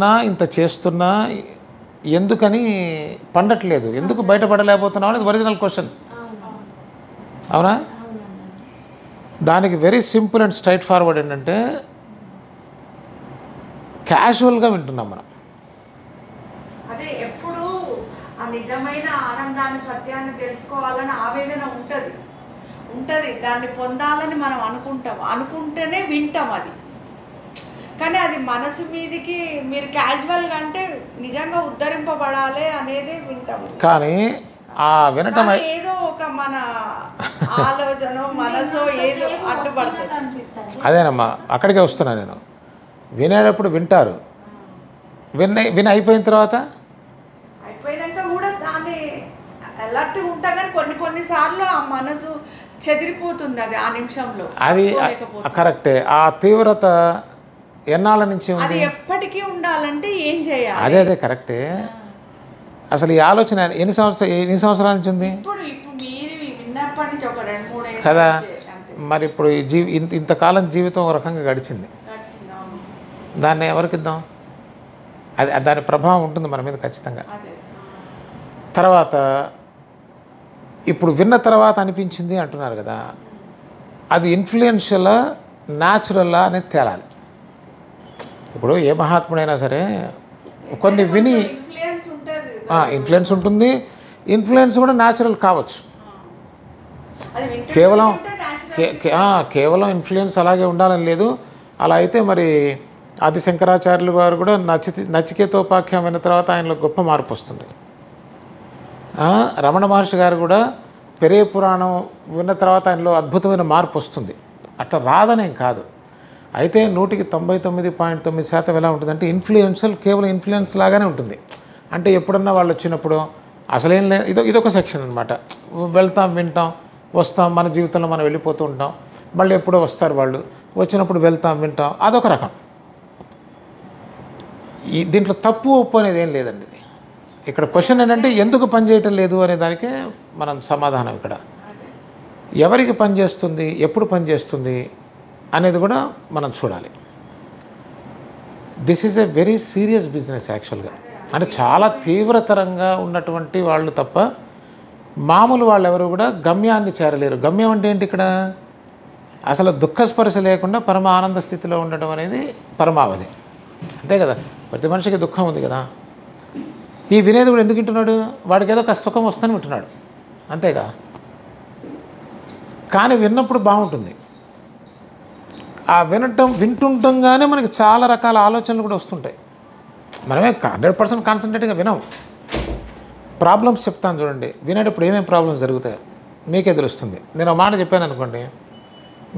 ఇంత చేస్తున్నా ఎందుకని పండట్లేదు, ఎందుకు బయటపడలేకపోతున్నావు అనేది ఒరిజినల్ క్వశ్చన్. అవునా? దానికి very simple and straight forward ఏంటంటే క్యాజువల్గా వింటున్నాం మనం. అదే ఎప్పుడు ఆ నిజమైన ఆనందాన్ని సత్యాన్ని తెలుసుకోవాలని ఆవేదన ఉంటుంది, దాన్ని పొందాలని మనం అనుకుంటేనే వింటాం అది. కానీ అది మనసు మీదికి మీరు క్యాజువల్గా అంటే నిజంగా ఉద్ధరింపబడాలి అనేదే వింటాము. కానీ ఆ వినటం ఏదో ఒక మన ఆలోచన మనసు ఏదో అడ్డుపడుతుంది. అదేనమ్మా, అక్కడికే వస్తున్నా నేను. వినేటప్పుడు వింటారు, విని అయిపోయిన తర్వాత అయిపోయినాక కూడా దాన్ని అలర్ట్గా ఉంటా. కానీ కొన్నిసార్లు ఆ మనసు చెదిరిపోతుంది, అది ఆ నిమిషంలో. అది కరెక్టే. ఆ తీవ్రత ఎన్నాళ్ళ నుంచి ఉంది? అది ఎప్పటికీ ఉండాలంటే ఏం చేయాలి? అదే కరెక్టే. అసలు ఈ ఆలోచన ఎన్ని సంవత్సరాల నుంచి ఉంది? ఇప్పుడు మీరు విన్నప్పటి నుంచి ఒక 2-3 ఏళ్ళు కదా. మరి ఇప్పుడు ఇంతకాలం జీవితం ఒక రకంగా గడిచింది. దాన్ని ఎవరికి ఇద్దాం? దాని ప్రభావం ఉంటుంది మన మీద ఖచ్చితంగా. తర్వాత ఇప్పుడు విన్న తర్వాత అనిపించింది అంటున్నారు కదా, అది ఇన్ఫ్లుయెన్షియలా న్యాచురలా అనేది తేలాలి. ఇప్పుడు ఏ మహాత్ముడైనా సరే కొన్ని విని ఇన్ఫ్లుయెన్స్ ఉంటుంది, ఇన్ఫ్లుయెన్స్ కూడా న్యాచురల్ కావచ్చు. కేవలం ఇన్ఫ్లుయెన్స్ అలాగే ఉండాలని లేదు. అలా అయితే మరి ఆది శంకరాచార్యులు గారు కూడా నచికేతోపాఖ్యానం విన్న తర్వాత ఆయనలో గొప్ప మార్పు వస్తుంది. రమణ మహర్షి గారు కూడా పెరియ పురాణం విన్న తర్వాత ఆయనలో అద్భుతమైన మార్పు వస్తుంది. అట్లా రాదనేం కాదు. అయితే 99.9% ఎలా ఉంటుందంటే కేవలం ఇన్ఫ్లుయెన్స్ లాగానే ఉంటుంది. అంటే ఎప్పుడన్నా వాళ్ళు వచ్చినప్పుడు అసలేం ఇదొక సెక్షన్ అనమాట. వెళ్తాం, వింటాం, వస్తాం, మన జీవితంలో మనం వెళ్ళిపోతూ ఉంటాం. మళ్ళీ ఎప్పుడో వస్తారు వాళ్ళు, వచ్చినప్పుడు వెళ్తాం, వింటాం, అదొక రకం. దీంట్లో తప్పు ఒప్పు అనేది ఏం లేదండి. ఇక్కడ క్వశ్చన్ ఏంటంటే ఎందుకు పనిచేయటం లేదు అనే దానికే మనం సమాధానం. ఇక్కడ ఎవరికి పనిచేస్తుంది, ఎప్పుడు పనిచేస్తుంది అనేది కూడా మనం చూడాలి. This is a very serious business యాక్చువల్గా. అంటే చాలా తీవ్రతరంగా ఉన్నటువంటి వాళ్ళు తప్ప మామూలు వాళ్ళు ఎవరు కూడా గమ్యాన్ని చేరలేరు. గమ్యం అంటే ఏంటి? ఇక్కడ అసలు దుఃఖస్పర్శ లేకుండా పరమ ఆనంద స్థితిలో ఉండడం అనేది పరమావధి. అంతే కదా. ప్రతి మనిషికి దుఃఖం ఉంది కదా. ఈ వినేది కూడా ఎందుకు వింటున్నాడు? వాడికి ఏదో ఒక సుఖం వస్తుందని వింటున్నాడు, అంతేగా. కానీ విన్నప్పుడు బాగుంటుంది. ఆ వింటుండగానే మనకి చాలా రకాల ఆలోచనలు కూడా వస్తుంటాయి. మనమే 100% కాన్సన్ట్రేట్గా వినాం. ప్రాబ్లమ్స్ చెప్తాను చూడండి. వినేటప్పుడు ఏమేమి ప్రాబ్లమ్స్ జరుగుతాయో మీకే తెలుస్తుంది. నేను ఒక మాట చెప్పాను అనుకోండి,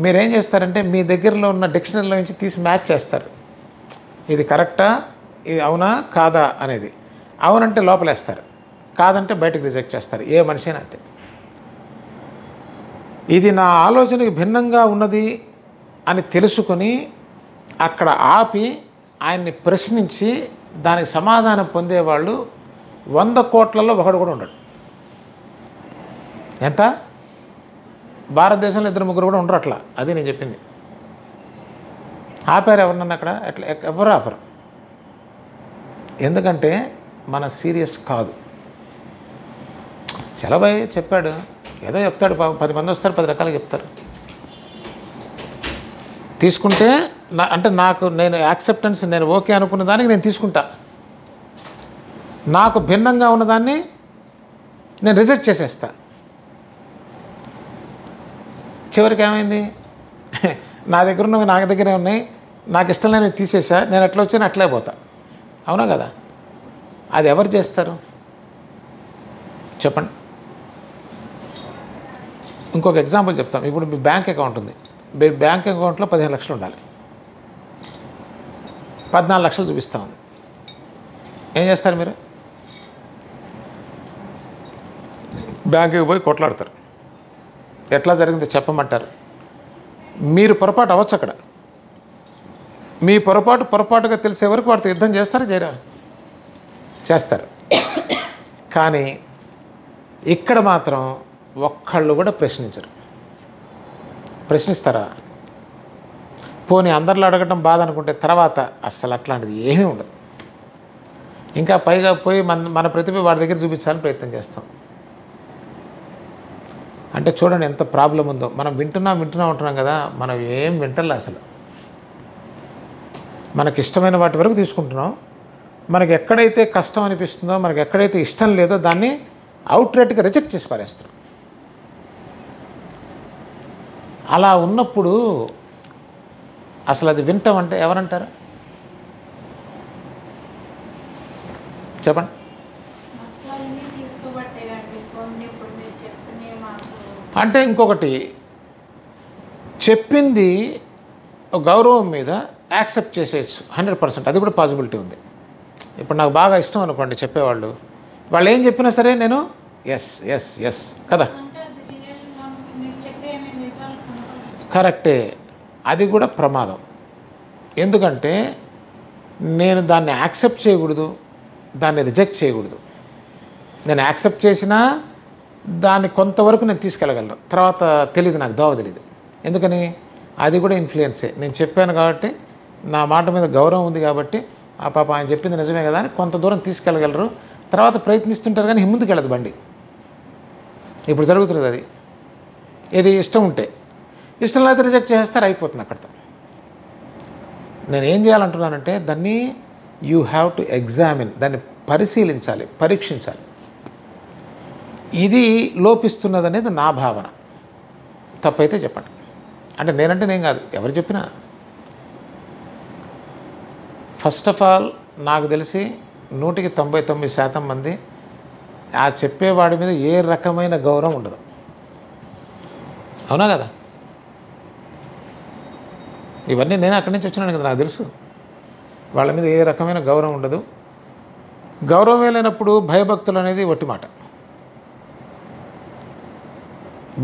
మీరేం చేస్తారంటే మీ దగ్గరలో ఉన్న డిక్షనరీలో నుంచి తీసి మ్యాచ్ చేస్తారు. ఇది కరెక్టా, ఇది అవునా కాదా అనేది. అవునంటే లోపలేస్తారు, కాదంటే బయటకు రిజెక్ట్ చేస్తారు. ఏ మనిషి అయినా అంతే. ఇది నా ఆలోచనకి భిన్నంగా ఉన్నది అని తెలుసుకొని అక్కడ ఆపి ఆయన్ని ప్రశ్నించి దానికి సమాధానం పొందేవాళ్ళు 100 కోట్లలో ఒకడు కూడా ఉండడు. ఎంత? భారతదేశంలో 2-3 కూడా ఉండరు అట్లా. అది నేను చెప్పింది. ఆపారు ఎవరినన్నా అక్కడ? ఎట్లా? ఎవరు ఆపరు. ఎందుకంటే మన సీరియస్ కాదు. చలబాయ్ చెప్పాడు, ఏదో చెప్తాడు, 10 మంది వస్తారు, 10 రకాలుగా చెప్తారు. తీసుకుంటే అంటే నేను యాక్సెప్టెన్స్, నేను ఓకే అనుకున్న దానికి నేను తీసుకుంటా. నాకు భిన్నంగా ఉన్నదాన్ని నేను రిజెక్ట్ చేసేస్తా. చివరికి ఏమైంది? నా దగ్గర ఉన్నవి నా దగ్గరే ఉన్నాయి, నాకు ఇష్టం లేని తీసేసా, నేను ఎట్లా వచ్చాను అట్లే పోతా. అవునా కదా? అది ఎవరు చేస్తారు చెప్పండి? ఇంకొక ఎగ్జాంపుల్ చెప్తాం. ఇప్పుడు మీ బ్యాంక్ అకౌంట్ ఉంది. మీ బ్యాంక్ అకౌంట్లో 15 లక్షలు ఉండాలి. 14 లక్షలు చూపిస్తా ఉంది. ఏం చేస్తారు మీరు? బ్యాంకుకి పోయి కొట్లాడతారు. ఎట్లా జరిగిందో చెప్పమంటారు. మీరు పొరపాటు అవ్వచ్చు అక్కడ. మీ పొరపాటుగా తెలిసే వరకు వాడితో యుద్ధం చేస్తారా చేయరా? చేస్తారు. కానీ ఇక్కడ మాత్రం ఒక్కళ్ళు కూడా ప్రశ్నించరు. ప్రశ్నిస్తారా? పోనీ అందరిలో అడగటం బాధ అనుకుంటే తర్వాత అస్సలు అట్లాంటిది ఏమీ ఉండదు. ఇంకా పైగా పోయి మన ప్రతిభ వాడి దగ్గర చూపించాలని ప్రయత్నం చేస్తాం. అంటే చూడండి ఎంత ప్రాబ్లం ఉందో. మనం ఉంటున్నాం కదా, మనం ఏం వింటలే అసలు. మనకి ఇష్టమైన వాటి వరకు తీసుకుంటున్నాం. మనకి ఎక్కడైతే కష్టం అనిపిస్తుందో, మనకి ఎక్కడైతే ఇష్టం లేదో దాన్ని అవుట్రేట్గా రిజెక్ట్ చేసి పారేస్తున్నాం. అలా ఉన్నప్పుడు అసలు అది వింటాం అంటే ఎవరంటారు చెప్పండి? అంటే ఇంకొకటి చెప్పింది గౌరవం మీద యాక్సెప్ట్ చేసేయచ్చు 100%. అది కూడా పాసిబిలిటీ ఉంది. ఇప్పుడు నాకు బాగా ఇష్టం అనుకోండి చెప్పేవాళ్ళు, వాళ్ళు ఏం చెప్పినా సరే నేను ఎస్ ఎస్ ఎస్ కదా, కరెక్టే. అది కూడా ప్రమాదం. ఎందుకంటే నేను దాన్ని యాక్సెప్ట్ చేయకూడదు, దాన్ని రిజెక్ట్ చేయకూడదు. నేను యాక్సెప్ట్ చేసినా దాన్ని కొంతవరకు నేను తీసుకెళ్ళగలను, తర్వాత తెలియదు, నాకు దోవ తెలియదు. ఎందుకని? అది కూడా ఇన్ఫ్లుయెన్సే. నేను చెప్పాను కాబట్టి, నా మాట మీద గౌరవం ఉంది కాబట్టి, ఆ పాప ఆయన చెప్పింది నిజమే కదా అని కొంత దూరం తీసుకెళ్ళగలరు. తర్వాత ప్రయత్నిస్తుంటారు కానీ ముందుకు వెళ్ళదు బండి. ఇప్పుడు జరుగుతుంది అది. ఇది ఇష్టం ఉంటే, ఇష్టం లేకపోతే రిజెక్ట్ చేస్తారు, అయిపోతుంది అక్కడితో. నేను ఏం చేయాలంటున్నానంటే దాన్ని యూ హ్యావ్ టు ఎగ్జామిన్, దాన్ని పరిశీలించాలి, పరీక్షించాలి. ఇది లోపిస్తున్నది అనేది నా భావన. తప్పైతే చెప్పండి. అంటే నేనంటే నేను కాదు, ఎవరు చెప్పినా. ఫస్ట్ ఆఫ్ ఆల్ నాకు తెలిసి 100కి 99% మంది ఆ చెప్పేవాడి మీద ఏ రకమైన గౌరవం ఉండదు. అవునా కదా? ఇవన్నీ నేను అక్కడి నుంచి వచ్చినాను కదా, నాకు తెలుసు. వాళ్ళ మీద ఏ రకమైన గౌరవం ఉండదు. గౌరవం లేనప్పుడు భయభక్తులు అనేది ఒట్టి మాట.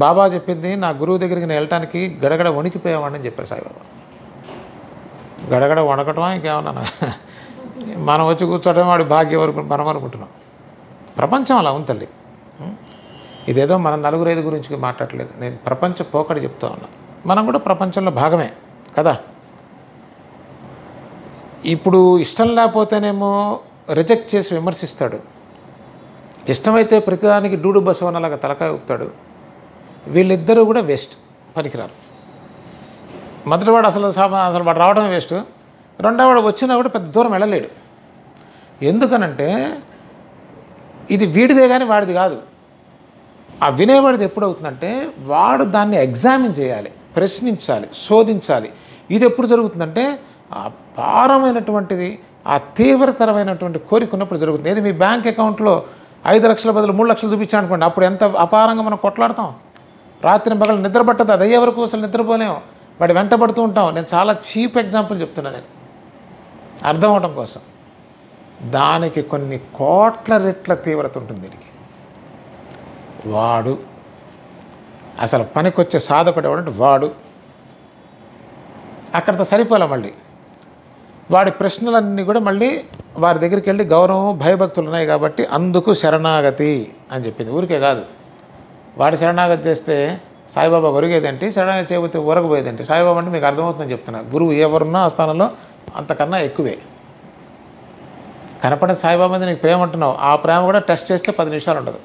బాబా చెప్పింది, నా గురువు దగ్గరికి నేను వెళ్ళటానికి గడగడ వణికిపోయామని చెప్పారు సాయిబాబా. గడగడ వణకటమా ఇంకేమన్నా? మనం వచ్చి కూర్చోవడం వాడి భాగ్యం వరకు మనం అనుకుంటున్నాం. ప్రపంచం అలా ఉంది తల్లి. ఇదేదో మన 4-5 గురించి మాట్లాడలేదు, నేను ప్రపంచ పోకడి చెప్తా ఉన్నా. మనం కూడా ప్రపంచంలో భాగమే కదా. ఇప్పుడు ఇష్టం లేకపోతేనేమో రిజెక్ట్ చేసి విమర్శిస్తాడు, ఇష్టమైతే ప్రతిదానికి డూడు బసవనలాగా తలకాయ ఊపుతాడు. వీళ్ళిద్దరూ కూడా వేస్ట్, పనికిరారు. మొదటివాడు అసలు వాడు రావడం వేస్ట్, రెండోవాడు వచ్చినా కూడా పెద్ద దూరం వెళ్ళలేడు. ఎందుకనంటే ఇది వీడిదే కానీ వాడిది కాదు. ఆ వినేవాడిది ఎప్పుడవుతుందంటే వాడు దాన్ని ఎగ్జామిన్ చేయాలి, ప్రశ్నించాలి, శోధించాలి. ఇది ఎప్పుడు జరుగుతుందంటే ఆ అపారమైనటువంటిది, ఆ తీవ్రతరమైనటువంటి కోరిక ఉన్నప్పుడు జరుగుతుంది. ఏది మీ బ్యాంక్ అకౌంట్లో 5 లక్షల బదులు 3 లక్షలు చూపించానుకోండి, అప్పుడు ఎంత అపారంగా మనం కొట్లాడతాం. రాత్రి పగలు నిద్ర పట్టదు, అది అయ్యే వరకు అసలు నిద్రపోలేము, వాడు వెంటబడుతూ ఉంటాం. నేను చాలా చీప్ ఎగ్జాంపుల్ చెప్తున్నాను, నేను అర్థం అవడం కోసం. దానికి కొన్ని కోట్ల రెట్ల తీవ్రత ఉంటుంది దీనికి. వాడు అసలు పనికొచ్చే సాధకుడు ఎవడంటే వాడు. అక్కడితో సరిపోలే. మళ్ళీ వాడి ప్రశ్నలన్నీ కూడా మళ్ళీ వారి దగ్గరికి వెళ్ళి గౌరవం భయభక్తులు ఉన్నాయి కాబట్టి అందుకు శరణాగతి అని చెప్పింది. ఊరికే కాదు, వాడి శరణాగతి చేస్తే సాయిబాబా ఒరిగేదేంటి, శరణాగతి చేయబోతే ఒరగబోయేదేంటి. సాయిబాబా అంటే మీకు అర్థమవుతుందని చెప్తున్నా. గురువు ఎవరున్నా ఆ స్థానంలో అంతకన్నా ఎక్కువే. కనపడే సాయిబాబా మీద నీకు ప్రేమ అంటున్నావు, ఆ ప్రేమ కూడా టెస్ట్ చేస్తే 10 నిమిషాలు ఉండదు.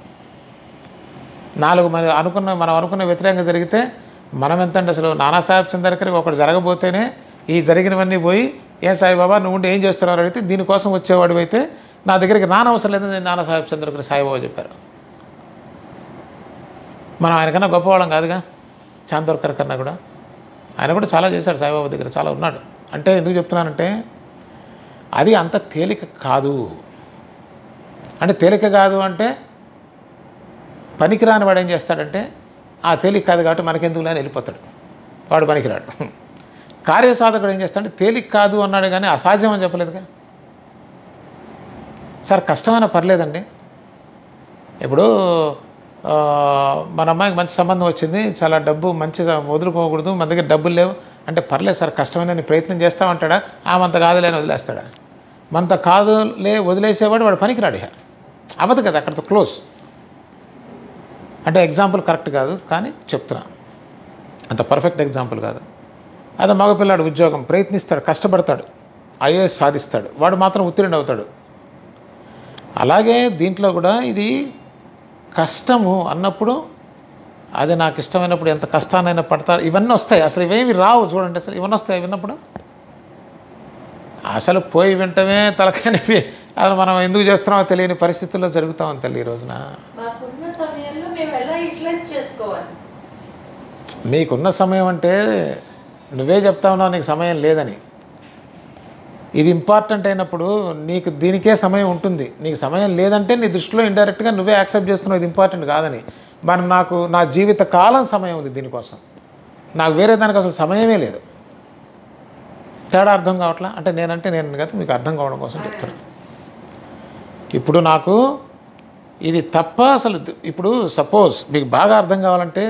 4 మనం అనుకున్న వ్యతిరేకంగా జరిగితే మనం ఎంతంటే అసలు నానాసాహెబ్ చంద్రకర్కి ఒకటి జరగబోతేనే ఈ జరిగినవన్నీ పోయి, ఏం సాయిబాబా నువ్వు ఉంటే ఏం చేస్తున్నావు అడిగితే, దీనికోసం వచ్చేవాడు అయితే నా దగ్గరికి నానవసరం లేదని నానాసాహెబ్ చంద్రకర్ సాయిబాబా చెప్పారు. మనం ఆయనకన్నా గొప్పవాళ్ళం కాదుగా, చాందోర్కర్ కన్నా కూడా. ఆయన కూడా చాలా చేశాడు, సాయిబాబా దగ్గర చాలా ఉన్నాడు. అంటే ఎందుకు చెప్తున్నానంటే అది అంత తేలిక కాదు. అంటే తేలిక కాదు అంటే పనికిరాని వాడు ఏం చేస్తాడంటే ఆ తేలిక కాదు కాబట్టి మనకెందుకులే అని వెళ్ళిపోతాడు, వాడు పనికిరాడు. కార్యసాధకుడు ఏం చేస్తాడంటే తేలిక కాదు అన్నాడు కానీ అసాధ్యం అని చెప్పలేదుగా. సార్ కష్టమైనా పర్లేదండి. ఇప్పుడు మన అమ్మాయికి మంచి సంబంధం వచ్చింది, చాలా డబ్బు మంచిగా వదులుకోకూడదు, మన దగ్గర డబ్బులు లేవు అంటే పర్లేదు సార్ కష్టమైన ప్రయత్నం చేస్తామంటాడా, ఆమంత కాదులే అని వదిలేస్తాడా? మనతో కాదులే వదిలేసేవాడు వాడు పనికిరాడు. అవ్వదు కదా, అక్కడితో క్లోజ్. అంటే ఎగ్జాంపుల్ కరెక్ట్ కాదు కానీ చెప్తున్నా, అంత పర్ఫెక్ట్ ఎగ్జాంపుల్ కాదు. అదే మగపిల్లాడు ఉద్యోగం ప్రయత్నిస్తాడు, కష్టపడతాడు, ఐఏఎస్ సాధిస్తాడు, వాడు మాత్రం ఉత్తీర్ణుడు అవుతాడు. అలాగే దీంట్లో కూడా ఇది కష్టము అన్నప్పుడు అది నాకు ఇష్టమైనప్పుడు ఎంత కష్టాన్నైనా పడతాడు, ఇవన్నీ వస్తాయి. అసలు ఇవేమి రావు చూడండి, అసలు ఇవన్నీ వస్తాయి విన్నప్పుడు. అసలు పోయి వింటమే తలకాయనివి, అది మనం ఎందుకు చేస్తున్నామో తెలియని పరిస్థితుల్లో జరుగుతామని తల్లి ఈ రోజున. మీకున్న సమయం అంటే నువ్వే చెప్తా ఉన్నావు నీకు సమయం లేదని. ఇది ఇంపార్టెంట్ అయినప్పుడు నీకు దీనికే సమయం ఉంటుంది. నీకు సమయం లేదంటే నీ దృష్టిలో ఇండైరెక్ట్గా నువ్వే యాక్సెప్ట్ చేస్తున్నావు ఇది ఇంపార్టెంట్ కాదని. మరి నాకు నా జీవిత కాలం సమయం ఉంది దీనికోసం, నాకు వేరే దానికి అసలు సమయమే లేదు. తేడా అర్థం కావట్లా అంటే నేను కదా మీకు అర్థం కావడం కోసం చెప్తున్నాను. ఇప్పుడు నాకు ఇది తప్ప అసలు ఇప్పుడు సపోజ్ మీకు బాగా అర్థం కావాలంటే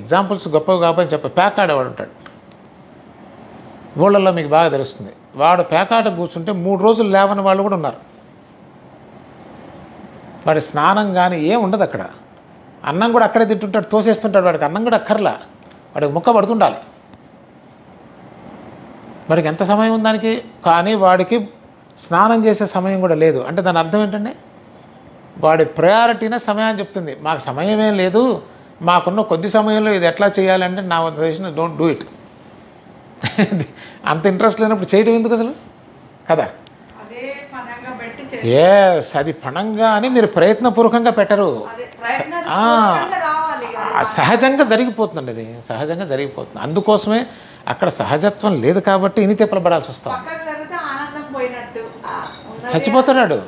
ఎగ్జాంపుల్స్ గొప్పవి కాబట్టి ప్యాక్ ఆడేవాడు ఉంటాడు ఊళ్ళల్లో, మీకు బాగా తెలుస్తుంది. వాడు పేకాట కూర్చుంటే 3 రోజులు లేవని వాళ్ళు కూడా ఉన్నారు. వాడి స్నానం కానీ ఏం ఉండదు అక్కడ. అన్నం కూడా అక్కడే తింటుంటాడు, తోసేస్తుంటాడు. వాడికి అన్నం కూడా అక్కర్లా, వాడికి ముక్క పడుతుండాలి. వాడికి ఎంత సమయం ఉంది దానికి, కానీ వాడికి స్నానం చేసే సమయం కూడా లేదు. అంటే దాని అర్థం ఏంటండి, వాడి ప్రయారిటీనే సమయాన్ని చెప్తుంది. మాకు సమయమే లేదు, మాకున్న కొద్ది సమయంలో ఇది ఎట్లా చేయాలంటే నా సజెషన్ డోంట్ డూ ఇట్. అంత ఇంట్రెస్ట్ లేనప్పుడు చేయడం ఎందుకు అసలు కదా. ఎస్, అది పణంగా అని మీరు ప్రయత్నపూర్వకంగా పెట్టరు, సహజంగా జరిగిపోతుందండి. అది సహజంగా జరిగిపోతుంది. అందుకోసమే అక్కడ సహజత్వం లేదు కాబట్టి ఇని తిప్పలబడాల్సి వస్తాం. చచ్చిపోతాడు.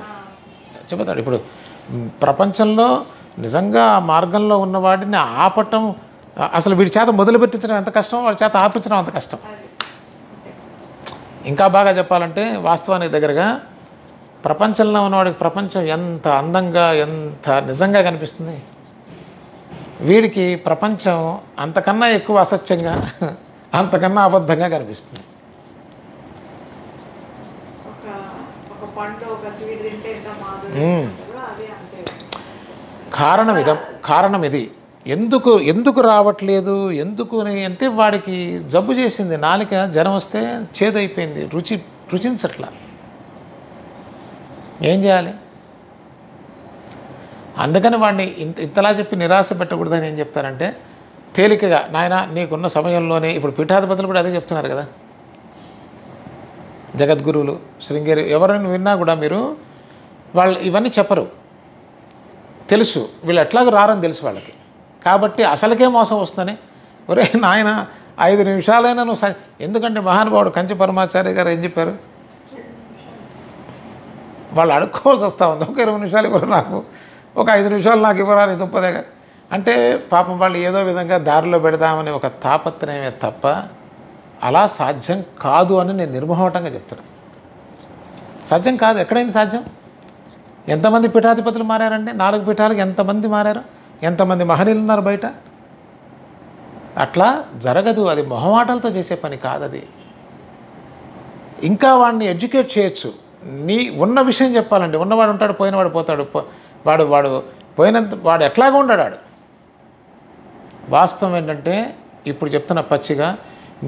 ఇప్పుడు ప్రపంచంలో నిజంగా ఆ మార్గంలో ఉన్నవాడిని ఆపటం, అసలు వీడి చేత మొదలు పెట్టించడం ఎంత కష్టం, వాడి చేత ఆపించడం అంత కష్టం. ఇంకా బాగా చెప్పాలంటే వాస్తవానికి దగ్గరగా ప్రపంచంలో ఉన్నవాడికి ప్రపంచం ఎంత అందంగా ఎంత నిజంగా కనిపిస్తుంది, వీడికి ప్రపంచం అంతకన్నా ఎక్కువ అసత్యంగా అంతకన్నా అబద్ధంగా కనిపిస్తుంది. కారణం ఇది. ఎందుకు రావట్లేదు ఎందుకు అంటే వాడికి జబ్బు చేసింది నాలిక, జ్వరం వస్తే చేదైపోయింది, రుచించట్లా. ఏం చేయాలి? అందుకని వాడిని ఇంతలా చెప్పి నిరాశ పెట్టకూడదని ఏం చెప్తారంటే, తేలికగా నాయన నీకున్న సమయంలోనే, ఇప్పుడు పీఠాధిపతులు కూడా అదే చెప్తున్నారు కదా, జగద్గురువులు శృంగేరి ఎవరైనా విన్నా కూడా మీరు వాళ్ళు ఇవన్నీ చెప్పరు, తెలుసు వీళ్ళు ఎట్లాగో రారని తెలుసు వాళ్ళకి. కాబట్టి అసలుకే మోసం వస్తుందని, ఒరే నాయన 5 నిమిషాలైనా నువ్వు ఎందుకంటే మహానుభావుడు కంచి పరమాచార్య గారు ఏం చెప్పారు, వాళ్ళు అడుక్కోవాల్సి వస్తూ ఉంది. ఒక 20 నిమిషాలు ఇవ్వరు నాకు, ఒక 5 నిమిషాలు నాకు ఇవ్వరాని దుప్పదేగా అంటే పాపం వాళ్ళు ఏదో విధంగా దారిలో పెడదామని ఒక తాపత్రయమే తప్ప అలా సాధ్యం కాదు అని నేను నిర్మోహటంగా చెప్తున్నాను. సాధ్యం కాదు, ఎక్కడైంది సాధ్యం? ఎంతమంది పీఠాధిపతులు మారారండి? 4 పీఠాలకు ఎంతమంది మారారు? ఎంతమంది మహనీయులు ఉన్నారు బయట? అట్లా జరగదు, అది మొహమాటలతో చేసే పని కాదు అది. ఇంకా వాడిని ఎడ్యుకేట్ చేయొచ్చు, నీ ఉన్న విషయం చెప్పాలండి. ఉన్నవాడు ఉంటాడు, పోయినవాడు పోతాడు. వాడు పోయినంత వాడు ఎట్లాగా ఉన్నాడు. వాస్తవం ఏంటంటే ఇప్పుడు చెప్తున్న పచ్చిగా,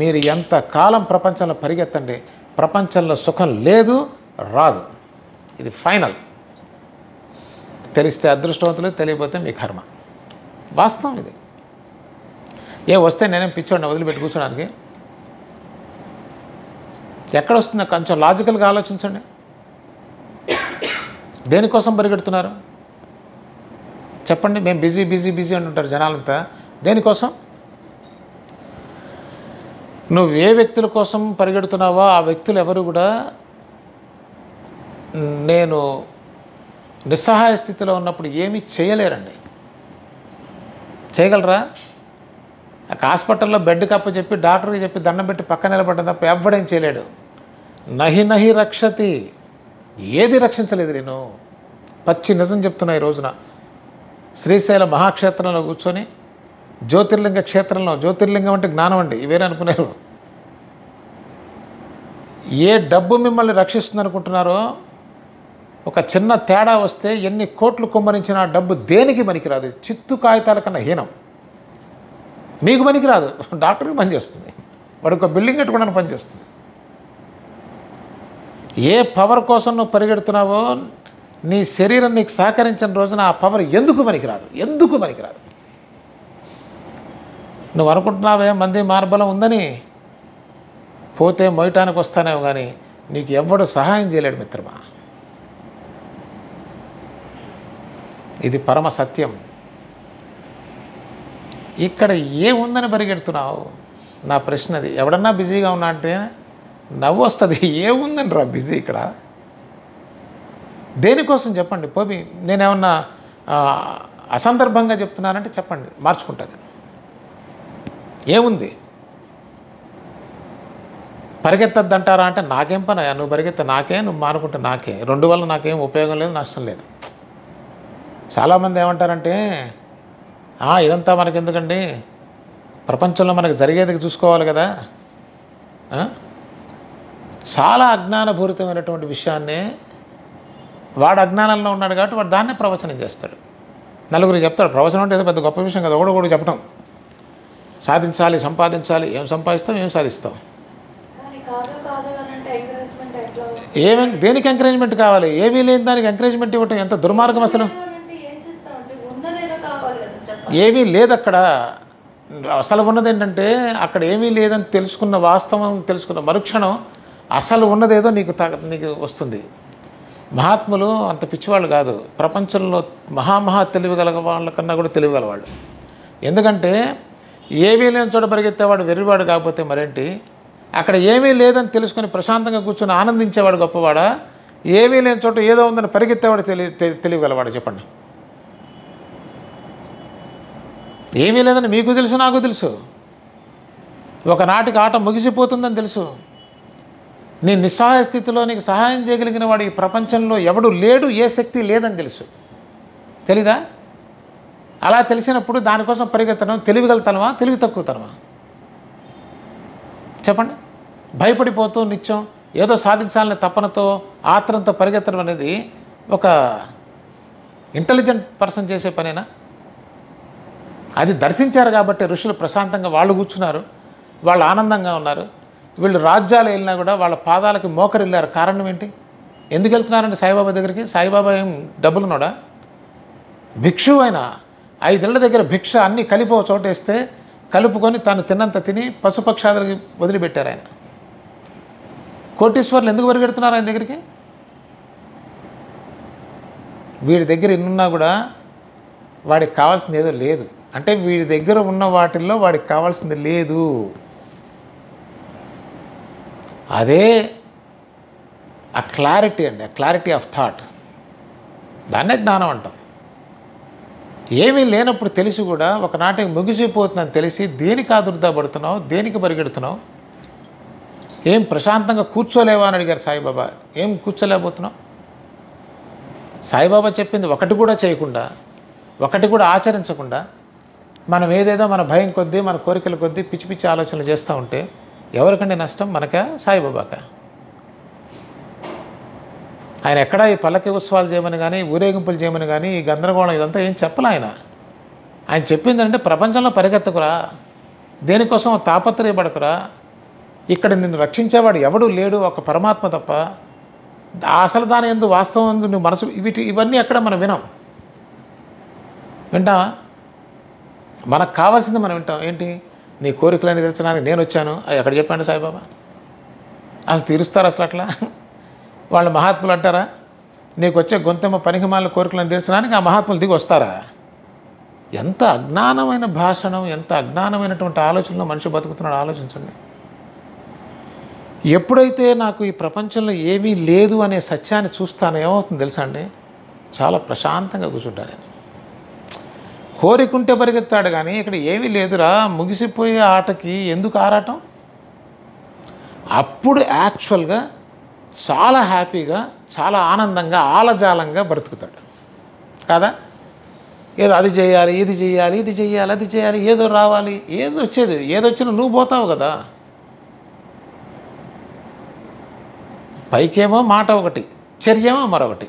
మీరు ఎంత కాలం ప్రపంచంలో పరిగెత్తండి, ప్రపంచంలో సుఖం లేదు, రాదు. ఇది ఫైనల్. తెలిస్తే అదృష్టవంతులు, తెలియకపోతే మీ కర్మ. వాస్తవం ఇది. వస్తే నేనేం పిచ్చోడిని వదిలిపెట్టి కూర్చోడానికి? ఎక్కడొస్తుందో కొంచెం లాజికల్గా ఆలోచించండి. దేనికోసం పరిగెడుతున్నారు చెప్పండి? మేము బిజీ బిజీ బిజీ అంటుంటారు జనాలంతా. దేనికోసం? నువ్వు ఏ వ్యక్తుల కోసం పరిగెడుతున్నావో ఆ వ్యక్తులు ఎవరు కూడా నేను నిస్సహాయ స్థితిలో ఉన్నప్పుడు ఏమీ చేయలేరండి. చేయగలరా? హాస్పిటల్లో బెడ్ కప్ప చెప్పి డాక్టర్కి చెప్పి దండం పెట్టి పక్క నిలబడ్డ తప్ప ఎవ్వడేం చేయలేడు. నహి రక్షతి, ఏది రక్షించలేదు. నేను పచ్చి నిజం చెప్తున్నా. ఈ రోజున శ్రీశైల మహాక్షేత్రంలో కూర్చొని జ్యోతిర్లింగ క్షేత్రంలో, జ్యోతిర్లింగం అంటే జ్ఞానం అండి, ఇవేరే అనుకున్నారు. ఏ డబ్బు మిమ్మల్ని రక్షిస్తుంది అనుకుంటున్నారో, ఒక చిన్న తేడా వస్తే ఎన్ని కోట్లు కుమ్మరించిన ఆ డబ్బు దేనికి పనికిరాదు. చిత్తు కాగితాల కన్నా హీనం. మీకు పనికిరాదు, డాక్టర్కి పనిచేస్తుంది, వాడు ఒక బిల్డింగ్ కట్టుకోవడానికి పనిచేస్తుంది. ఏ పవర్ కోసం నువ్వు పరిగెడుతున్నావో నీ శరీరం నీకు సహకరించిన రోజున ఆ పవర్ ఎందుకు పనికిరాదు, ఎందుకు పనికిరాదు. నువ్వు అనుకుంటున్నావే మంది మార్బలం ఉందని, పోతే మొయటానికి వస్తానేమో కానీ నీకు ఎవ్వడు సహాయం చేయలేడు మిత్రమా. ఇది పరమ సత్యం. ఇక్కడ ఏముందని పరిగెడుతున్నావు? నా ప్రశ్న అది. ఎవడన్నా బిజీగా ఉన్నా అంటే నవ్వు వస్తుంది. ఏముందని రా బిజీ ఇక్కడ? దేనికోసం చెప్పండి. పోయి నేనేమన్నా అసందర్భంగా చెప్తున్నానంటే చెప్పండి, మార్చుకుంటాను. ఏముంది? పరిగెత్తద్దంటారా అంటే నాకేం పని, నువ్వు పరిగెత్త నాకే, నువ్వు మానుకుంటే నాకే, రెండు వల్ల నాకేం ఉపయోగం లేదు, నష్టం లేదు. చాలామంది ఏమంటారంటే ఇదంతా మనకెందుకండి, ప్రపంచంలో మనకు జరిగేది చూసుకోవాలి కదా. చాలా అజ్ఞానపూరితమైనటువంటి విషయాన్నే వాడు అజ్ఞానంలో ఉన్నాడు కాబట్టి వాడు దాన్నే ప్రవచనం చేస్తాడు. నలుగురికి చెప్తాడు. ప్రవచనం అంటే ఏదో పెద్ద గొప్ప విషయం కదా, ఒకడు చెప్పడం. సాధించాలి, సంపాదించాలి. ఏం సంపాదిస్తాం, ఏం సాధిస్తాం? దేనికి ఎంకరేజ్మెంట్ కావాలి? ఏమీ లేని దానికి ఎంకరేజ్మెంట్ ఇవ్వటం ఎంత దుర్మార్గం అసలు. ఏమీ లేదు అక్కడ. అసలు ఉన్నది ఏంటంటే అక్కడ ఏమీ లేదని తెలుసుకున్న, వాస్తవం తెలుసుకున్న మరుక్షణం అసలు ఉన్నదేదో నీకు వస్తుంది. మహాత్ములు అంత పిచ్చివాళ్ళు కాదు. ప్రపంచంలో మహా తెలివిగల వాళ్ళకన్నా కూడా తెలివిగలవాళ్ళు. ఎందుకంటే ఏమీ లేని చోట పరిగెత్తేవాడు వెర్రివాడు కాకపోతే మరేంటి? అక్కడ ఏమీ లేదని తెలుసుకొని ప్రశాంతంగా కూర్చొని ఆనందించేవాడు గొప్పవాడా? ఏమీ లేని చోట ఏదో ఉందని పరిగెత్తేవాడు తెలివిగలవాడు? చెప్పండి. ఏమీ లేదని మీకు తెలుసు, నాకు తెలుసు. ఒకనాటికి ఆట ముగిసిపోతుందని తెలుసు. నీ నిస్సహాయ స్థితిలో నీకు సహాయం చేయగలిగిన వాడు ఈ ప్రపంచంలో ఎవడు లేడు, ఏ శక్తి లేదని తెలుసు. తెలీదా? అలా తెలిసినప్పుడు దానికోసం పరిగెత్తడం తెలివిగలుగుతానమా, తెలివి తక్కువతనమా? చెప్పండి. భయపడిపోతూ నిత్యం ఏదో సాధించాలనే తపనతో ఆత్రంతో పరిగెత్తడం అనేది ఒక ఇంటెలిజెంట్ పర్సన్ చేసే పనేనా? అది దర్శించారు కాబట్టి ఋషులు ప్రశాంతంగా వాళ్ళు కూర్చున్నారు, వాళ్ళు ఆనందంగా ఉన్నారు. వీళ్ళు రాజ్యాలు వెళ్ళినా కూడా వాళ్ళ పాదాలకి మోకరిల్లారు. కారణం ఏంటి? ఎందుకు వెళ్తున్నారండి సాయిబాబా దగ్గరికి? సాయిబాబా ఏం డబ్బులున్నాడా? భిక్షువు అయినా 5 ఏళ్ల దగ్గర భిక్ష అన్నీ కలిపి ఒక చోటేస్తే కలుపుకొని తాను తిన్నంత తిని పశుపక్షాదులకి వదిలిపెట్టారు ఆయన. కోటీశ్వర్లు ఎందుకు పరిగెడుతున్నారు ఆయన దగ్గరికి? వీడి దగ్గర ఎన్నున్నా కూడా వాడికి కావాల్సింది ఏదో లేదు. అంటే వీడి దగ్గర ఉన్న వాటిల్లో వాడికి కావాల్సింది లేదు. అదే ఆ క్లారిటీ అండి, ఆ క్లారిటీ ఆఫ్ థాట్. దాన్నే జ్ఞానం అంటాం. ఏమీ లేనప్పుడు తెలిసి కూడా ఒకనాటికి ముగిసిపోతుందని తెలిసి దేనికి ఆదుర్దా పడుతున్నావు, దేనికి పరిగెడుతున్నావు? ఏం ప్రశాంతంగా కూర్చోలేవా అని అడిగారు సాయిబాబా. ఏం కూర్చోలేకపోతున్నావు? సాయిబాబా చెప్పింది ఒకటి కూడా చేయకుండా, ఒకటి కూడా ఆచరించకుండా మనం ఏదేదో మన భయం కొద్దీ, మన కోరికల కొద్దీ పిచ్చి పిచ్చి ఆలోచనలు చేస్తూ ఉంటే ఎవరికంటే నష్టం? మనకా, సాయిబాబాకా? ఆయన ఎక్కడా ఈ పల్లకి ఉత్సవాలు చేయమని కానీ, ఊరేగింపులు చేయమని కానీ, ఈ గందరగోళం ఇదంతా ఏం చెప్పలే ఆయన. ఆయన చెప్పిందంటే ప్రపంచంలో పరిగెత్తకురా, దేనికోసం తాపత్రయపడకురా, ఇక్కడ నిన్ను రక్షించేవాడు ఎవడూ లేడు, ఒక పరమాత్మ తప్ప. అసలు దాని ఎందు వాస్తవం ఎందు నువ్వు మనసు ఇవన్నీ ఎక్కడ మనం వింటావా? మనకు కావాల్సింది మనం వింటాం. ఏంటి? నీ కోరికలని తీర్చడానికి నేను వచ్చాను. ఎక్కడ చెప్పాడు సాయిబాబా? అసలు తీరుస్తారు అసలు అట్లా? వాళ్ళు మహాత్ములు అంటారా? నీకు వచ్చే గొంతెమ్మ పనికిమాల కోరికలను తీర్చడానికి ఆ మహాత్ములు దిగి వస్తారా? ఎంత అజ్ఞానమైన భాషణం, ఎంత అజ్ఞానమైనటువంటి ఆలోచనలో మనిషి బతుకుతున్నాడు ఆలోచించండి. ఎప్పుడైతే నాకు ఈ ప్రపంచంలో ఏమీ లేదు అనే సత్యాన్ని చూస్తానో ఏమవుతుంది తెలుసా అండి? చాలా ప్రశాంతంగా కూర్చుంటాను నేను. కోరికుంటే పరిగెత్తాడు కానీ ఇక్కడ ఏమీ లేదురా, ముగిసిపోయే ఆటకి ఎందుకు ఆరాటం? అప్పుడు యాక్చువల్గా చాలా హ్యాపీగా, చాలా ఆనందంగా, ఆలజాలంగా బ్రతుకుతాడు కాదా? ఏదో అది చేయాలి, ఇది చేయాలి, ఇది చేయాలి, అది చేయాలి, ఏదో రావాలి, ఏదో వచ్చేది, ఏదొచ్చినా నువ్వు పోతావు కదా. పైకేమో మాట ఒకటి, చర్యేమో మరొకటి.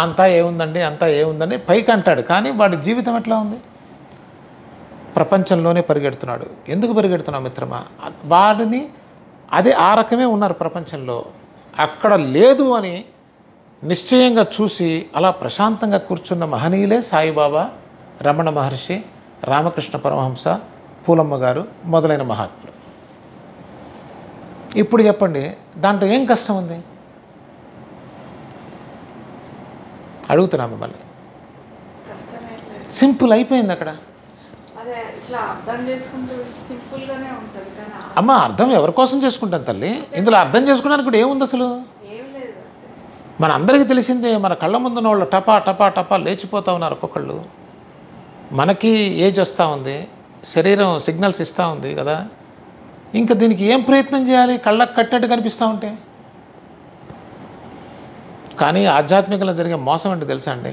అంతా ఏముందండి, అంతా ఏముందండి పైకి అంటాడు, కానీ వాడి జీవితం ఎట్లా ఉంది? ప్రపంచంలోనే పరిగెడుతున్నాడు. ఎందుకు పరిగెడుతున్నావు మిత్రమా? వాడిని ఆ రకమే ఉన్నారు ప్రపంచంలో. అక్కడ లేదు అని నిశ్చయంగా చూసి అలా ప్రశాంతంగా కూర్చున్న మహనీయులే సాయిబాబా, రమణ మహర్షి, రామకృష్ణ పరమహంస, పూలమ్మ గారు మొదలైన మహాత్ములు. ఇప్పుడు చెప్పండి, దాంట్లో ఏం కష్టం ఉంది? అడుగుతున్నా మిమ్మల్ని. సింపుల్ అయిపోయింది అక్కడ. అదే ఇట్లా అర్థం చేసుకుంటూ సింపుల్గానే ఉంటుంది కానీ అమ్మ, అర్థం ఎవరి కోసం చేసుకుంటాను తల్లి? ఇందులో అర్థం చేసుకోవడానికి కూడా ఏముంది అసలు? ఏం లేదు. మన అందరికీ తెలిసిందే, మన కళ్ళ ముందున్న వాళ్ళు టపా టపా టపా లేచిపోతూ ఉన్నారు ఒక్కొక్కళ్ళు. మనకి ఏజ్ వస్తూ ఉంది, శరీరం సిగ్నల్స్ ఇస్తూ ఉంది కదా. ఇంకా దీనికి ఏం ప్రయత్నం చేయాలి? కళ్ళకు కట్టేట్టు కనిపిస్తూ ఉంటే. కానీ ఆధ్యాత్మికంలో జరిగే మోసం అంటే తెలుసా అండి?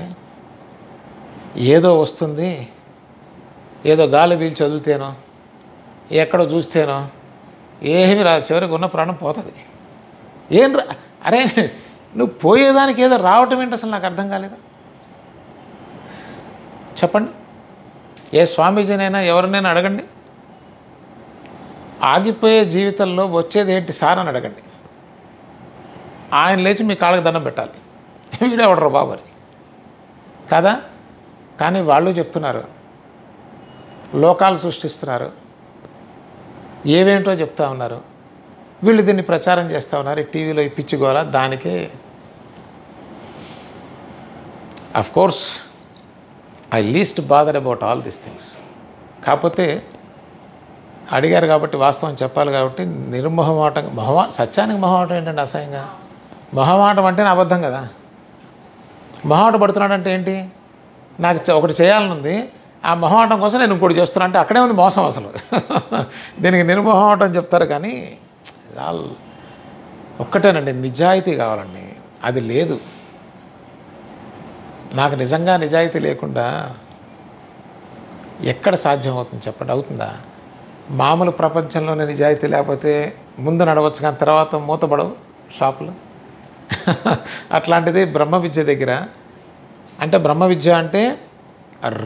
ఏదో వస్తుంది, ఏదో గాలి పీల్చి వదిలితేనో, ఎక్కడో చూస్తేనో ఏమి రా, చివరికి ఉన్న ప్రాణం పోతుంది. ఏం రా, అరే నువ్వు పోయేదానికి ఏదో రావటం ఏంటి అసలు? నాకు అర్థం కాలేదు. చెప్పండి, ఏ స్వామీజీనైనా ఎవరినైనా అడగండి, ఆగిపోయే జీవితంలో వచ్చేది ఏంటి సార్ అని అడగండి. ఆయన లేచి మీ కాళ్ళకి దండం పెట్టాలి, వీడెవడరు బాబు అని కదా. కానీ వాళ్ళు చెప్తున్నారు, లోకాలు సృష్టిస్తున్నారు, ఏవేంటో చెప్తా ఉన్నారు, వీళ్ళు దీన్ని ప్రచారం చేస్తూ ఉన్నారు. ఈ టీవీలో ఈ పిచ్చిగోల దానికే. Of course I least bother about all these things. కాకపోతే అడిగారు కాబట్టి వాస్తవం చెప్పాలి కాబట్టి నిర్మోహమాటం. సత్యానికి మొహమాటం ఏంటంటే అసహ్యంగా. మొహమాటం అంటే అబద్ధం కదా. మొహమాట పడుతున్నాడు అంటే ఏంటి? నాకు ఒకటి చేయాలనుంది, ఆ మొహమాటం కోసం నేను ఇంకోటి చేస్తున్నా అంటే అక్కడే ఉంది మోసం అసలు. దీనికి నిర్మోహమాటం చెప్తారు కానీ ఒక్కటేనండి, నిజాయితీ కావాలండి. అది లేదు. నాకు నిజంగా నిజాయితీ లేకుండా ఎక్కడ సాధ్యం అవుతుంది చెప్పండి? అవుతుందా? మామూలు ప్రపంచంలోనే నిజాయితీ లేకపోతే ముందు నడవచ్చు కానీ తర్వాత మూతపడవు షాపులు. అట్లాంటిది బ్రహ్మ విద్య దగ్గర. అంటే బ్రహ్మ విద్య అంటే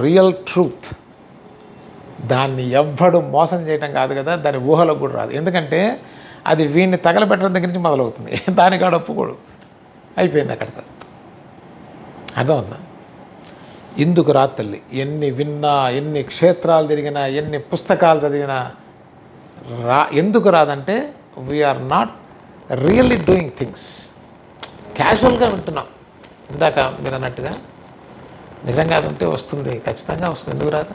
రియల్ ట్రూత్. దాన్ని ఎవ్వడు మోసం చేయటం కాదు కదా, దాని ఊహలకు కూడా రాదు. ఎందుకంటే అది వీడిని తగలబెట్టడం దగ్గర నుంచి మొదలవుతుంది. దానికాడ ఒప్పుకోడు, అయిపోయింది అక్కడితో. అర్థమవుతుందా? ఇందుకు రాదు తల్లి. ఎన్ని విన్నా, ఎన్ని క్షేత్రాలు తిరిగినా, ఎన్ని పుస్తకాలు చదివినా ఎందుకు రాదంటే we are not really doing things. క్యాజువల్గా వింటున్నాం. ఇందాక మీరు అన్నట్టుగా నిజంగా అది ఉంటే వస్తుంది, ఖచ్చితంగా వస్తుంది. ఎందుకు రాదు?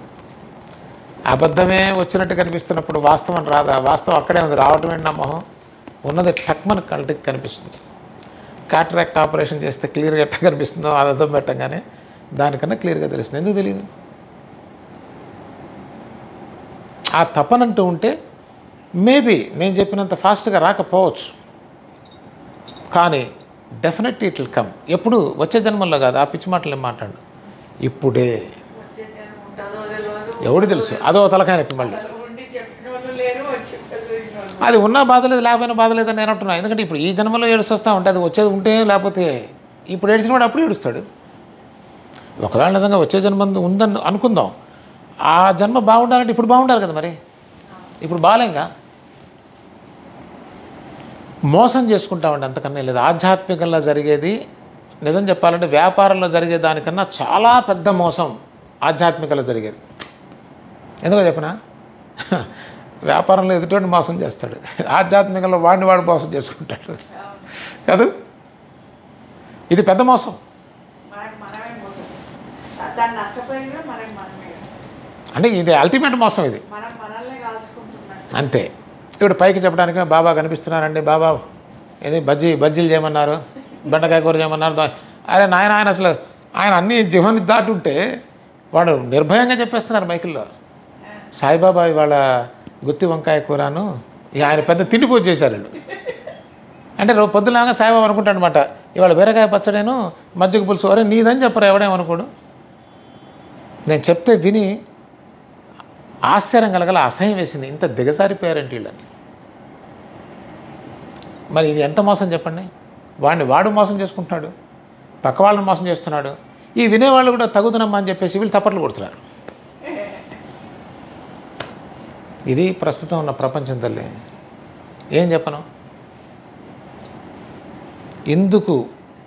అబద్ధమే వచ్చినట్టు కనిపిస్తున్నప్పుడు వాస్తవం రాదా? వాస్తవం అక్కడే ఉంది. రావటం ఏంటి? నా మొహం ఉన్నది టక్మన్ కంటికి కనిపిస్తుంది. కాటరాక్ట్ ఆపరేషన్ చేస్తే క్లియర్గా ఎట్లా కనిపిస్తుందో అది అర్థం పెట్టంగానే దానికన్నా క్లియర్గా తెలుస్తుంది. ఎందుకు తెలియదు? ఆ తపనంటూ ఉంటే మేబీ నేను చెప్పినంత ఫాస్ట్గా రాకపోవచ్చు, కానీ డెఫినెట్లీ ఇట్ విల్ కమ్. ఎప్పుడు? వచ్చే జన్మల్లో కాదు. ఆ పిచ్చి మాటలు ఏం మాట్లాడు, ఇప్పుడే. ఎవడు తెలుసు? అదో తలకాయ నొప్పి మళ్ళీ. అది ఉన్నా బాధ లేదు, లేకపోయినా బాధ లేదని నేను అంటున్నాను. ఎందుకంటే ఇప్పుడు ఈ జన్మలో ఏడుస్తూ ఉంటే అది వచ్చేది ఉంటే, లేకపోతే ఇప్పుడు ఏడిచిన వాడు అప్పుడు ఏడుస్తాడు. ఒకవేళ నిజంగా వచ్చే జన్మ ఉందని అనుకుందాం, ఆ జన్మ బాగుండాలంటే ఇప్పుడు బాగుండాలి కదా. మరి ఇప్పుడు బాగాలేంగా. మోసం చేసుకుంటామండి, అంతకన్నా లేదు. ఆధ్యాత్మికంలో జరిగేది నిజం చెప్పాలంటే వ్యాపారంలో జరిగే దానికన్నా చాలా పెద్ద మోసం ఆధ్యాత్మికంలో జరిగేది. ఎందుకో చెప్పనా? వ్యాపారంలో ఎదుటి మోసం చేస్తాడు, ఆధ్యాత్మికంలో వాడిని వాడు మోసం చేసుకుంటాడు కాదు. ఇది పెద్ద మోసం. అంటే ఇది అల్టిమేట్ మోసం. ఇది అంతే. ఇప్పుడు పైకి చెప్పడానికి బాబా కనిపిస్తున్నారండి, బాబా ఏది బజ్జీలు చేయమన్నారు, బెండకాయ కూర చేయమన్నారు. అరే నాయన, ఆయన అసలు ఆయన అన్ని జీవన్ని దాటుంటే వాడు నిర్భయంగా చెప్పేస్తున్నారు మైకిల్లో. సాయిబాబా ఇవాళ గుత్తి వంకాయ కూరను ఆయన పెద్ద తిండిపోతు చేశారు వీళ్ళు. అంటే పొద్దులాగా సాయిబాబా అనుకుంటాడు అనమాట, ఇవాళ బీరకాయ పచ్చడేను మజ్జిగ పులుసు. అరే నీదని చెప్పరు, ఎవడేమనుకోడు. నేను చెప్తే విని ఆశ్చర్యం కలగల, అసహ్యం వేసింది. ఇంత దిగసారిపోయారంటే వీళ్ళని. మరి ఇది ఎంత మోసం చెప్పండి? వాడిని వాడు మోసం చేసుకుంటున్నాడు, పక్క వాళ్ళని మోసం చేస్తున్నాడు. ఈ వినేవాళ్ళు కూడా తగుదనమ్మా అని చెప్పేసి వీళ్ళు తప్పట్లు కొడుతున్నారు. ఇది ప్రస్తుతం ఉన్న ప్రపంచం తల్లి. ఏం చెప్పను? ఎందుకు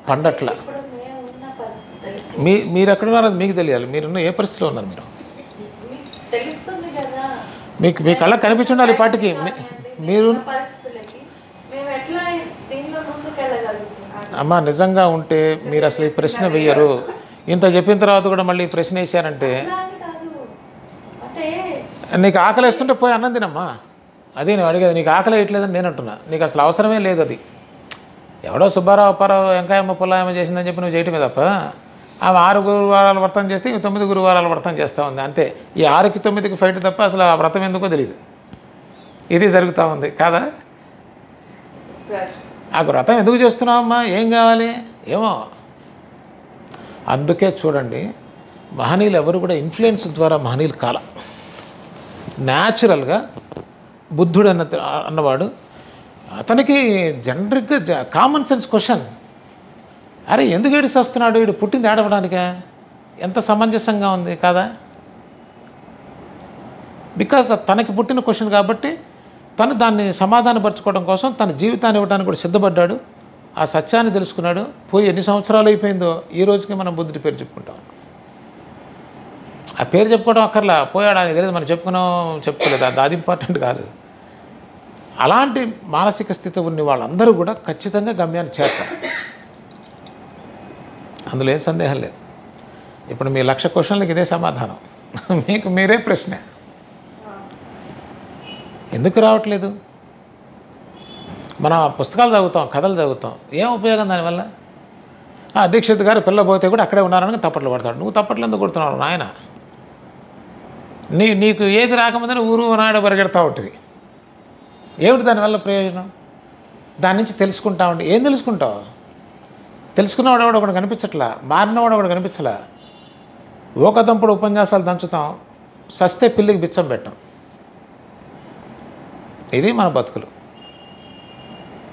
పండట్ల. ఇప్పుడు మేము ఉన్న పరిస్థితులు మీరు ఎక్కడ ఉన్నారో మీకు తెలియాలి. మీరున్న ఏ పరిస్థితిలో ఉన్నారు మీరు? మీకు తెలుస్తుంది కదా. మీ కళ్ళకి కనిపించి ఉండాలి ఈ పాటికి. మీరు పరిస్థితులకి మేము ఎట్లా దీనిలో ముందుకు వెళ్ళగలుగుతున్నాం? అమ్మ నిజంగా ఉంటే మీరు అసలు ఈ ప్రశ్న వేయరు. ఇంత చెప్పిన తర్వాత కూడా మళ్ళీ ఈ ప్రశ్న వేసారంటే, కాదు అంటే నీకు ఆకలి వేస్తుంటే పోయి అన్నం తినమ్మా. అదే నేను అడిగేది. నీకు ఆకలి వేయట్లేదని నేను అంటున్నా. నీకు అసలు అవసరమే లేదు అది. ఎవడో సుబ్బారావు అప్పారావు వెంకాయమ్మ పుల్లాయమ్మ చేసిందని చెప్పి నువ్వు చేయటమే తప్ప, ఆమె 6 గురువారాలు వ్రతం చేస్తే ఇంక 9 గురువారాలు వ్రతం చేస్తూ ఉంది అంతే. ఈ 6కి 9కి ఫైట్ తప్ప అసలు ఆ వ్రతం ఎందుకో తెలియదు. ఇది జరుగుతూ ఉంది కాదా? ఆ వ్రతం ఎందుకు చేస్తున్నావమ్మా? ఏం కావాలి? ఏమో. అందుకే చూడండి, మహనీయులు ఎవరు కూడా ఇన్ఫ్లుయెన్స్ ద్వారా మహనీయులు కాల. న్యాచురల్గా బుద్ధుడు అన్నవాడు, అతనికి జనరిక్గా కామన్ సెన్స్ క్వశ్చన్, అరే ఎందుకు ఏడిసి వస్తున్నాడు, వీడు పుట్టింది ఏడవడానికే, ఎంత సమంజసంగా ఉంది కాదా? బికాజ్ తనకి పుట్టిన క్వశ్చన్ కాబట్టి తను దాన్ని సమాధానపరచుకోవడం కోసం తన జీవితాన్ని ఇవ్వడానికి కూడా సిద్ధపడ్డాడు. ఆ సత్యాన్ని తెలుసుకున్నాడు. పోయి ఎన్ని సంవత్సరాలు అయిపోయిందో ఈ రోజుకి మనం బుద్ధుడి పేరు చెప్పుకుంటాం. ఆ పేరు చెప్పుకోవడం అక్కర్లా, పోయాడు అని తెలియదు, మనం చెప్పుకోలేదు, అది ఇంపార్టెంట్ కాదు. అలాంటి మానసిక స్థితి ఉన్న వాళ్ళందరూ కూడా ఖచ్చితంగా గమ్యాన్ని చేస్తారు. అందులో ఏం సందేహం లేదు. ఇప్పుడు మీ 1,00,000 క్వశ్చన్లకి ఇదే సమాధానం. మీకు మీరే ప్రశ్న, ఎందుకు రావట్లేదు? మనం పుస్తకాలు చదువుతాం, కథలు చదువుతాం, ఏం ఉపయోగం దానివల్ల? దీక్షిత్ గారు పిల్ల పోతే కూడా అక్కడే ఉన్నారని తప్పట్లు పడతాడు. నువ్వు తప్పట్లు ఎందుకు కొడుతున్నావు నాయన? నీకు ఏది రాకముందని ఊరు నాడు పరిగెడతా ఉంటుంది. ఏమిటి దానివల్ల ప్రయోజనం? దాని నుంచి తెలుసుకుంటా ఉండి ఏం తెలుసుకుంటావు? తెలుసుకున్నవాడు ఒకడు కనిపించట్లా, మారినవాడు ఒకడు కనిపించలే. ఓకదంపుడు ఉపన్యాసాలు దంచుతాం, సస్తే పిల్లికి బిచ్చం పెట్టాం. ఇది మన బతుకులు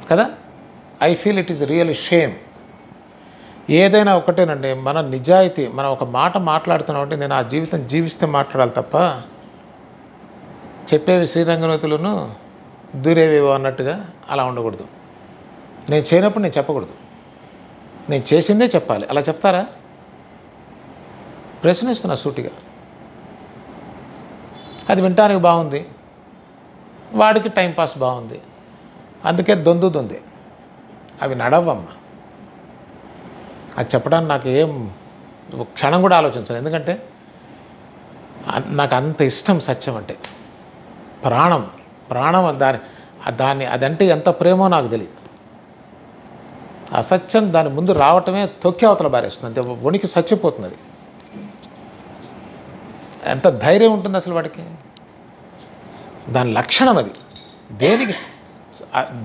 కదా. I feel it is really shame. ఏదైనా ఒకటేనండి, మన నిజాయితీ, మనం ఒక మాట మాట్లాడుతున్నామంటే నేను ఆ జీవితం జీవిస్తే మాట్లాడాలి తప్ప చెప్పేవి శ్రీరంగనూతులను దూరేవేవో అన్నట్టుగా అలా ఉండకూడదు. నేను చేయనప్పుడు నేను చెప్పకూడదు, నేను చేసిందే చెప్పాలి. అలా చెప్తారా? ప్రశ్నిస్తున్నా సూటిగా. అది వినటానికి బాగుంది, వాడికి టైంపాస్ బాగుంది, అందుకే దొందుతుంది. అవి నడవమ్మ. అది చెప్పడానికి నాకు ఏం క్షణం కూడా ఆలోచించను. ఎందుకంటే నాకు అంత ఇష్టం సత్యం అంటే, ప్రాణం దాన్ని అదంటే ఎంత ప్రేమో నాకు తెలియదు. అసత్యం దాని ముందు రావటమే తొక్కి అవతల బారేస్తుంది, అంతే. వణికి చచ్చిపోతుంది. అది ఎంత ధైర్యం ఉంటుంది అసలు వాడికి? దాని లక్షణం అది. దేనికి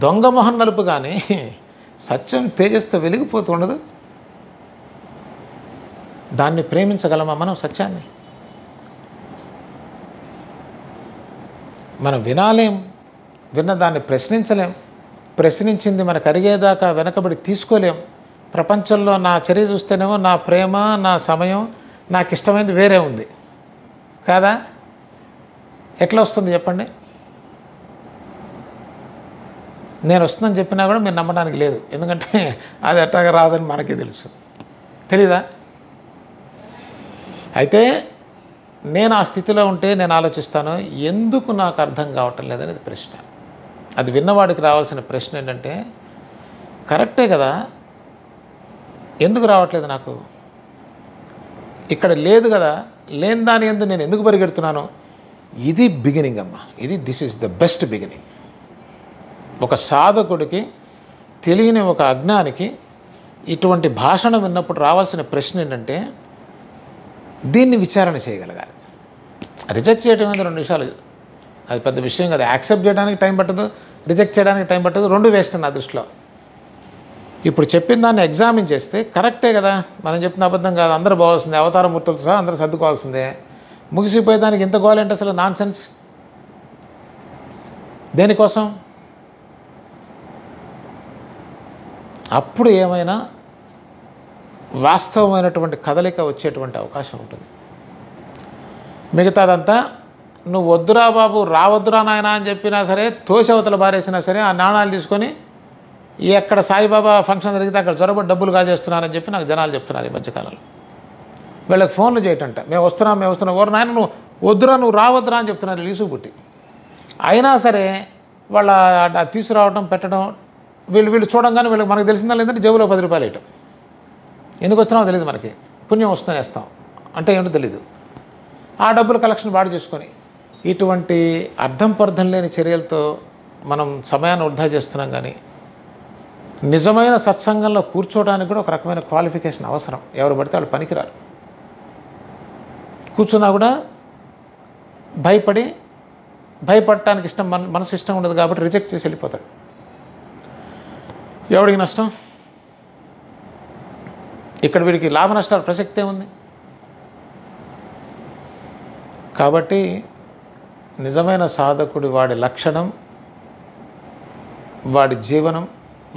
దొంగ మొహం నలుపు కానీ సత్యం తేజస్తో వెలిగిపోతూ ఉండదు. దాన్ని ప్రేమించగలమా మనం? సత్యాన్ని మనం వినాలేం, విన్నదాన్ని ప్రశ్నించలేం, ప్రశ్నించింది మనకు అరిగేదాకా వెనకబడి తీసుకోలేం. ప్రపంచంలో నా చర్య చూస్తేనేమో నా ప్రేమ, నా సమయం, నాకు ఇష్టమైనది వేరే ఉంది కాదా? ఎట్లా వస్తుంది చెప్పండి? నేను వస్తుందని చెప్పినా కూడా మీరు నమ్మడానికి లేదు. ఎందుకంటే అది ఎట్టాగా రాదని మనకే తెలుసు, తెలీదా? అయితే నేను ఆ స్థితిలో ఉంటే నేను ఆలోచిస్తాను, ఎందుకు నాకు అర్థం కావటం లేదనేది ప్రశ్న. అది విన్నవాడికి రావాల్సిన ప్రశ్న ఏంటంటే, కరెక్టే కదా, ఎందుకు రావట్లేదు నాకు? ఇక్కడ లేదు కదా, లేని దాని ఎందు నేను ఎందుకు పరిగెడుతున్నాను? ఇది బిగినింగ్ అమ్మ. This is the best beginning. ఒక సాధకుడికి, తెలియని ఒక అజ్ఞానికి ఇటువంటి భాషణ విన్నప్పుడు రావాల్సిన ప్రశ్న ఏంటంటే, దీన్ని విచారణ చేయగలగాలి. రిజెక్ట్ చేయడం అనేది 2 నిమిషాలు, అది పెద్ద విషయం కదా. యాక్సెప్ట్ చేయడానికి టైం పట్టదు, రిజెక్ట్ చేయడానికి టైం పట్టదు, 2 వేస్ట్ నా దృష్టిలో. ఇప్పుడు చెప్పిన దాన్ని ఎగ్జామిన్ చేస్తే కరెక్టే కదా, మనం చెప్పిన అబద్ధం కాదు, అందరూ పోవాల్సిందే, అవతారమూర్తులతో సహా అందరూ సర్దుకోవాల్సిందే. ముగిసిపోయేదానికి ఇంత గోల్ ఏంటి అసలు? Non sense. దేనికోసం? అప్పుడు ఏమైనా వాస్తవమైనటువంటి కదలిక వచ్చేటువంటి అవకాశం ఉంటుంది. మిగతాదంతా నువ్వు వద్దురా బాబు, రావద్దురా నాయన అని చెప్పినా సరే, తోసి అవతల బారేసినా సరే, ఆ నాణాలు తీసుకొని ఎక్కడ సాయిబాబా ఫంక్షన్ జరిగితే అక్కడ జ్వరబడి డబ్బులు కాజేస్తున్నారని చెప్పి నాకు జనాలు చెప్తున్నారు ఈ మధ్యకాలంలో. వీళ్ళకి ఫోన్లు చేయటంట, మేము వస్తున్నాం ఓరు నాయన నువ్వు వద్దురా, నువ్వు రావద్దురా అని చెప్తున్నారు లీసు పుట్టి. అయినా సరే వాళ్ళ తీసుకురావడం పెట్టడం, వీళ్ళు చూడంగానే వీళ్ళకి మనకు తెలిసిందా లేదంటే జేబులో 10 రూపాయలు వేయటం. ఎందుకు వస్తున్నామో తెలియదు మనకి, పుణ్యం వస్తుందని వేస్తాం అంటే ఏంటో తెలీదు. ఆ డబ్బులు కలెక్షన్ బాడు చేసుకొని ఇటువంటి అర్థం పర్థం లేని చర్యలతో మనం సమయాన్ని వృధా చేస్తున్నాం. కానీ నిజమైన సత్సంగంలో కూర్చోవడానికి కూడా ఒక రకమైన క్వాలిఫికేషన్ అవసరం. ఎవరు పడితే వాళ్ళు పనికిరారు. కూర్చున్నా కూడా భయపడటానికి ఇష్టం, మనసు ఇష్టం ఉండదు కాబట్టి రిజెక్ట్ చేసి వెళ్ళిపోతాడు. ఎవడికి నష్టం? ఇక్కడ వీడికి లాభ నష్టాలు ప్రసక్తే ఉంది. కాబట్టి నిజమైన సాధకుడి వాడి లక్షణం, వాడి జీవనం,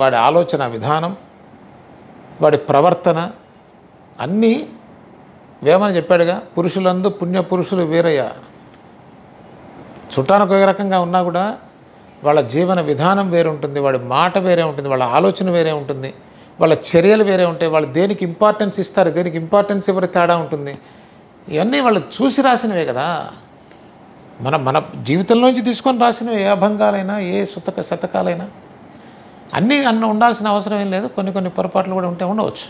వాడి ఆలోచన విధానం, వాడి ప్రవర్తన అన్నీ వేమన చెప్పాడుగా, పురుషులందు పుణ్యపురుషులు వీరయ్య. చుట్టానికి ఒక రకంగా ఉన్నా కూడా వాళ్ళ జీవన విధానం వేరే ఉంటుంది, వాడి మాట వేరే ఉంటుంది, వాళ్ళ ఆలోచన వేరే ఉంటుంది, వాళ్ళ చర్యలు వేరే ఉంటాయి, వాళ్ళు దేనికి ఇంపార్టెన్స్ ఇస్తారు, దేనికి ఇంపార్టెన్స్ ఎవరి తేడా ఉంటుంది. ఇవన్నీ వాళ్ళు చూసి రాసినవే కదా, మన జీవితంలోంచి తీసుకొని రాసినవి. ఏ అభంగాలైనా ఏ శతకాలైనా అన్నీ ఉండాల్సిన అవసరం ఏం లేదు. కొన్ని పొరపాట్లు కూడా ఉండవచ్చు.